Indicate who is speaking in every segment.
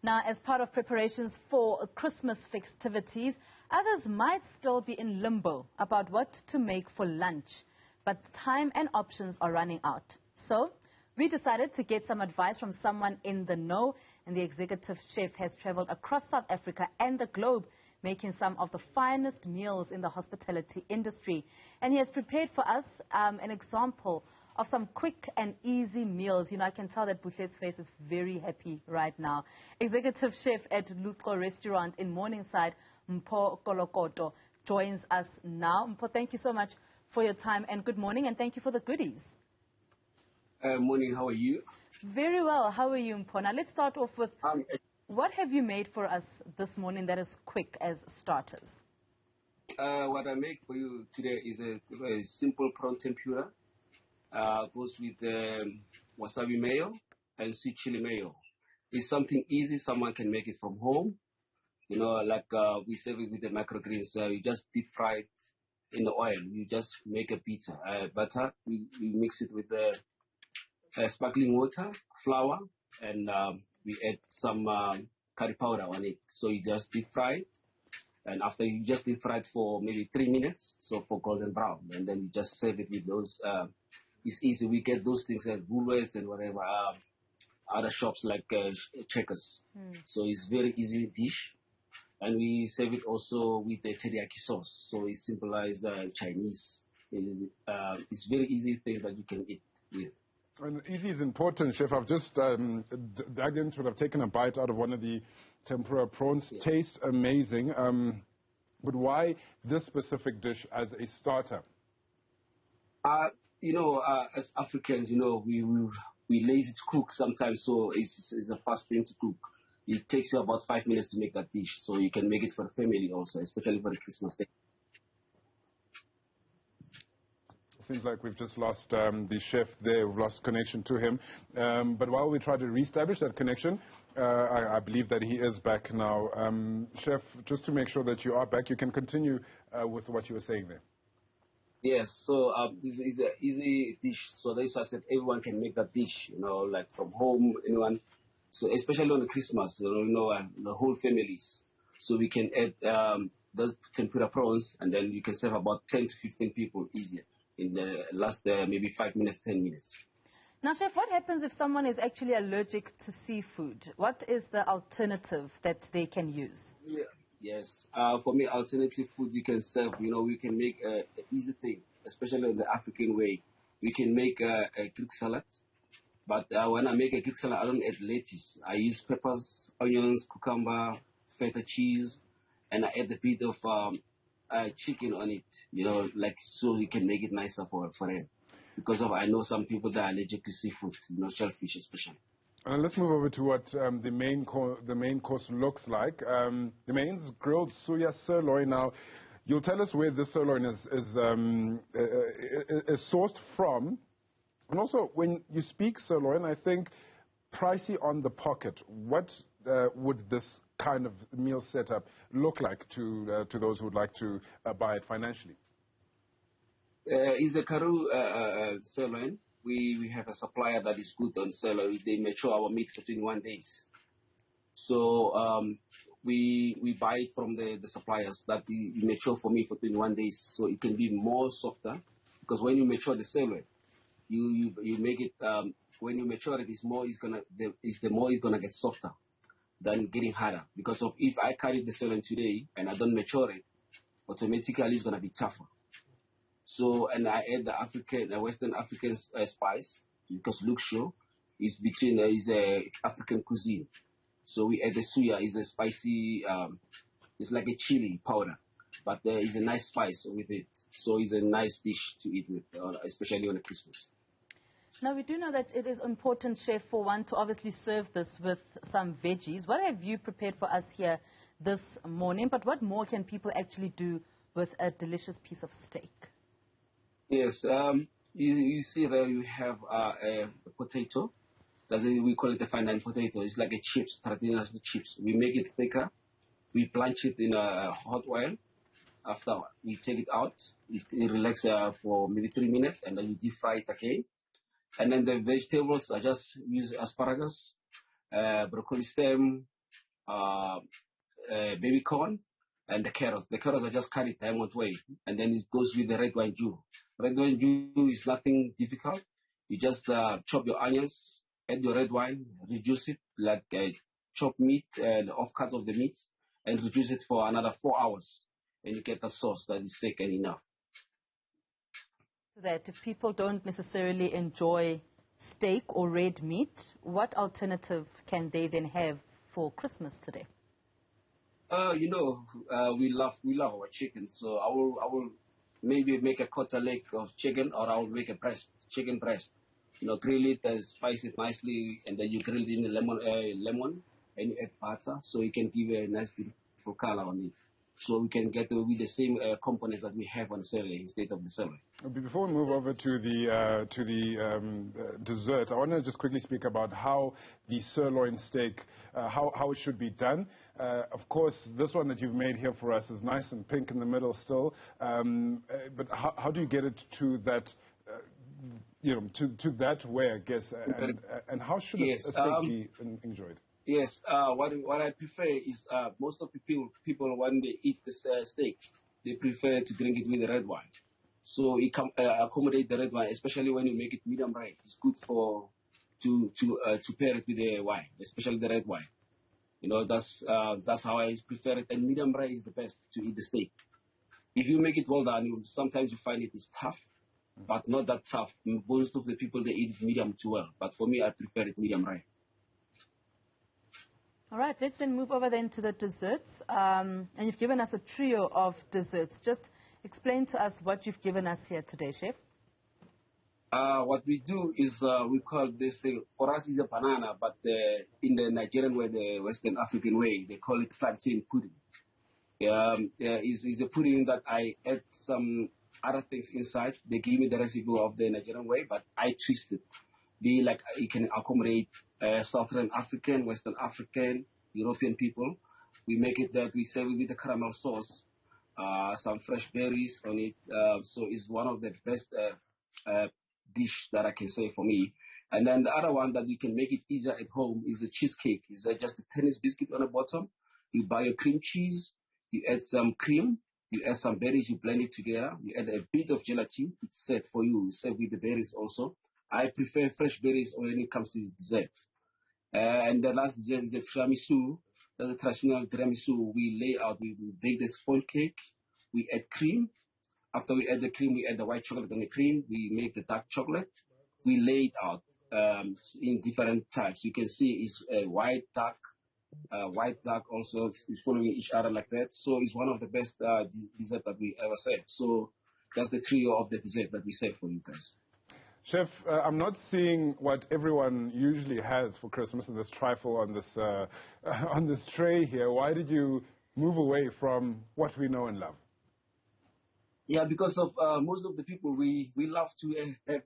Speaker 1: Now, as part of preparations for Christmas festivities, others might still be in limbo about what to make for lunch. But time and options are running out. So, we decided to get some advice from someone in the know, and the executive chef has traveled across South Africa and the globe, making some of the finest meals in the hospitality industry. And he has prepared for us an example of some quick and easy meals. You know, I can tell that Buhle's face is very happy right now. Executive chef at Luxo Restaurant in Morningside, Mpho Kolokoto, joins us now. Mpho, thank you so much for your time and good morning, and thank you for the goodies.
Speaker 2: Morning, how are you?
Speaker 1: Very well. How are you, Mpho? Now, let's start off with what have you made for us this morning that is quick as starters?
Speaker 2: What I make for you today is a simple prawn tempura. Goes with wasabi mayo and sweet chili mayo. It's something easy. Someone can make it from home. You know, like we serve it with the microgreens. You just deep fry it in the oil. You just make a bit butter. We mix it with the sparkling water, flour, and we add some curry powder on it. So you just deep fry it. And after you just deep fry it for maybe 3 minutes, so for golden brown. And then you just serve it with those. It's easy. We get those things at Woolworths and whatever, other shops like Checkers. So it's very easy dish. And we serve it also with the teriyaki sauce. So it's simple as Chinese. It's very easy thing that you can eat with.
Speaker 3: And easy is important, Chef. I've just dug into it. I've taken a bite out of one of the tempura prawns. Yeah. Tastes amazing. But why this specific dish as a starter?
Speaker 2: You know, as Africans, you know, we lazy to cook sometimes, so it's a fast thing to cook. It takes you about 5 minutes to make that dish, so you can make it for the family also, especially for the Christmas day.
Speaker 3: Seems like we've just lost the chef there. We've lost connection to him. But while we try to reestablish that connection, I believe that he is back now. Chef, just to make sure that you are back, you can continue with what you were saying there.
Speaker 2: Yes, so this is an easy dish. So that's why I said everyone can make that dish, you know, like from home, anyone. So especially on the Christmas, you know, the whole families. So we can add those tempura prawns, and then you can serve about 10 to 15 people easier in the last maybe 5 minutes, 10 minutes.
Speaker 1: Now, Chef, what happens if someone is actually allergic to seafood? What is the alternative that they can use?
Speaker 2: Yeah. Yes, for me, alternative foods you can serve, you know, we can make an easy thing, especially in the African way. We can make a Greek salad, but when I make a Greek salad, I don't add lettuce. I use peppers, onions, cucumber, feta cheese, and I add a bit of chicken on it, you know, like so you can make it nicer for them. Because I know some people that are allergic to seafood, you know, shellfish especially.
Speaker 3: Let's move over to what the main course looks like. The main's grilled suya sirloin. Now, you'll tell us where this sirloin is sourced from. And also, when you speak sirloin, I think pricey on the pocket. What would this kind of meal setup look like to those who would like to buy it financially?
Speaker 2: It's a Karoo sirloin. We have a supplier that is good on sirloin. They mature our meat for 21 days. So we buy it from the suppliers that mature for me for 21 days. So it can be more softer, because when you mature the sirloin, you make it, when you mature it, the more it's gonna get softer than getting harder. Because of if I carry the sirloin today and I don't mature it, automatically it's gonna be tougher. So, and I add the Western African spice, because Luxo is African cuisine. So we add the suya, is a spicy, it's like a chili powder, but there is a nice spice with it. So it's a nice dish to eat with, especially on Christmas.
Speaker 1: Now, we do know that it is important, Chef, for one to obviously serve this with some veggies. What have you prepared for us here this morning? But what more can people actually do with a delicious piece of steak?
Speaker 2: Yes, you see there you have a potato. We call it a fine line potato. It's like a chips, traditional chips. We make it thicker. We blanch it in hot oil. After we take it out, it relaxes for maybe 3 minutes, and then you deep fry it again. And then the vegetables, I just use asparagus, broccoli stem, baby corn, and the carrots. The carrots are just cut it diamond way, and then it goes with the red wine juice. Red wine juice is nothing difficult. You just chop your onions, add your red wine, reduce it like chop meat, the off cuts of the meat, and reduce it for another 4 hours, and you get the sauce that is thick and enough.
Speaker 1: So that if people don't necessarily enjoy steak or red meat, what alternative can they then have for Christmas today?
Speaker 2: We love our chicken, so I will maybe make a quarter leg of chicken, or I will make a chicken breast. Grill it and spice it nicely, and then you grill it in the lemon, and you add butter, so you can give a nice beautiful color on it. So we can get with the same components that we have on celery instead of the celery.
Speaker 3: Before we move over to the dessert, I want to just quickly speak about how the sirloin steak, how it should be done. Of course, this one that you've made here for us is nice and pink in the middle still. But how do you get it to that, to that way, I guess, and how should a steak be enjoyed?
Speaker 2: Yes, what I prefer is most of the people when they eat the steak, they prefer to drink it with the red wine. So it can accommodate the red wine, especially when you make it medium rare. It's good to pair it with the wine, especially the red wine. That's how I prefer it. And medium rare is the best to eat the steak. If you make it well done, sometimes you find it is tough, but not that tough. Most of the people, they eat it medium too well. But for me, I prefer it medium rare.
Speaker 1: All right, let's then move over then to the desserts. And you've given us a trio of desserts. Just explain to us what you've given us here today, Chef.
Speaker 2: What we do is we call this thing, for us it's a banana, but in the Nigerian way, the Western African way, they call it plantain pudding. It's a pudding that I add some other things inside. They give me the recipe of the Nigerian way, but I twist it. It can accommodate Southern African, Western African, European people. We make it that we serve it with the caramel sauce, some fresh berries on it. So it's one of the best dish that I can say for me. And then the other one that you can make it easier at home is a cheesecake. It's just a tennis biscuit on the bottom. You buy your cream cheese, you add some cream, you add some berries, you blend it together, you add a bit of gelatin. It's set for you. You serve with the berries also. I prefer fresh berries when it comes to dessert. And the last dessert is a tiramisu. That's a traditional tiramisu. We lay out, we bake the sponge cake, we add cream. After we add the cream, we add the white chocolate on the cream. We make the dark chocolate. We lay it out in different types. You can see it's white, dark also is following each other like that. So it's one of the best dessert that we ever served. So that's the trio of the dessert that we serve for you guys.
Speaker 3: Chef, I'm not seeing what everyone usually has for Christmas in this trifle on this tray here. Why did you move away from what we know and love?
Speaker 2: Yeah, because of most of the people, we love to have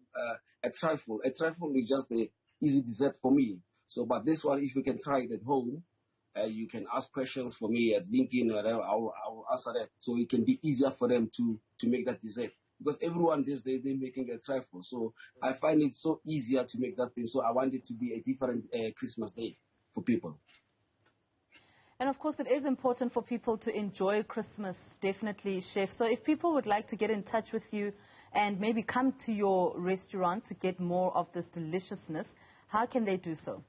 Speaker 2: a trifle. A trifle is just the easy dessert for me. So, but this one, if you can try it at home, you can ask questions for me at LinkedIn, or whatever. I will answer that. So it can be easier for them to make that dessert. Because everyone these days, they're making a trifle. So I find it so easier to make that thing. So I want it to be a different Christmas day for people.
Speaker 1: And of course, it is important for people to enjoy Christmas, definitely, Chef. So if people would like to get in touch with you and maybe come to your restaurant to get more of this deliciousness, how can they do so?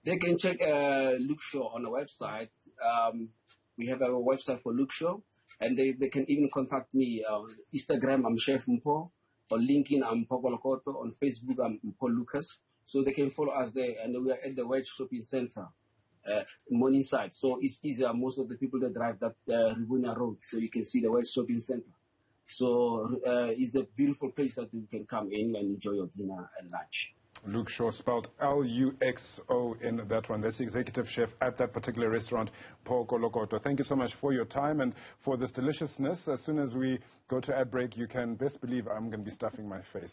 Speaker 2: They can check Luxo on the website. We have a website for Luxo. And they can even contact me on Instagram, I'm Chef Mpho. On LinkedIn, I'm Mpho Kolokoto. On Facebook, I'm Mpho Lucas. So they can follow us there. And we are at the Wedge Shopping Center, Morningside. So it's easier. Most of the people that drive that Rivonia Road, so you can see the Wedge Shopping Center. So it's a beautiful place that you can come in and enjoy your dinner and lunch.
Speaker 3: Luxo, spelled Luxo in that one. That's the executive chef at that particular restaurant, Mpho Kolokoto. Thank you so much for your time and for this deliciousness. As soon as we go to ad break, you can best believe I'm going to be stuffing my face.